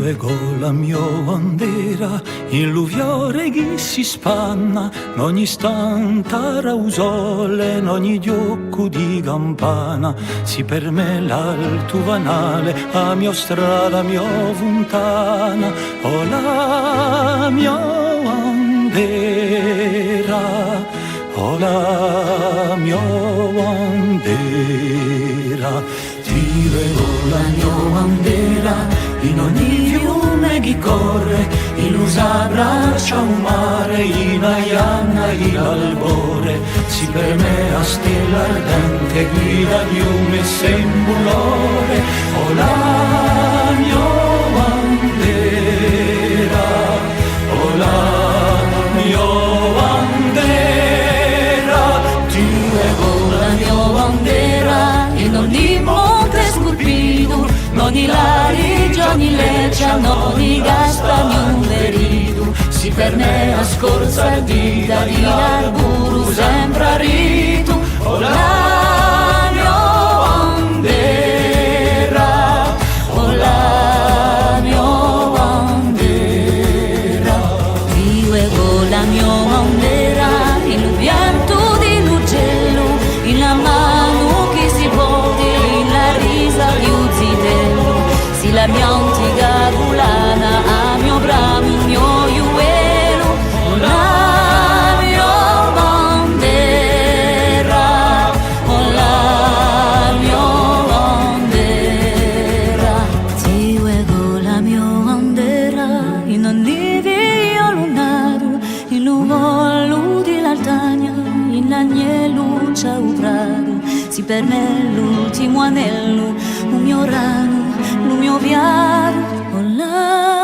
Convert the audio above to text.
ego la mia bandera, in l'uviore che si spanna, in ogni stanza rausole, in ogni diocco di campana, si per me l'alto vanale, a mia strada, mia fontana, o la mia bandera, o la mia bandera, ti vedo la mia bandera, in ogni fiume che corre, in usa braccia un mare, in aianna in albore, si per me a stella ardente guida fiume sembulore, o la mia bandera, o la mia bandera, ti vedo la mia bandera, in ogni monte scolpito, non i lari, ogni leccia, non i gastagni verido, si per me a scorza il dita di l'arburu sempre a rito, o la mia bandera, o la mia bandera, io ego la mia bandera, in un pianto di l'uccello, in la mano che si pode, in la risa di un zitello, si la mia antica bulana, a mio bramo, mio iuelo, o la mia bandera, o la mia bandera, ti ego la mia bandera, in ogni via lunato, in l'uolo di l'altagna, in l'agnello c'è un prato, si per me l'ultimo anello, un mio rano, un mio viaggio, o la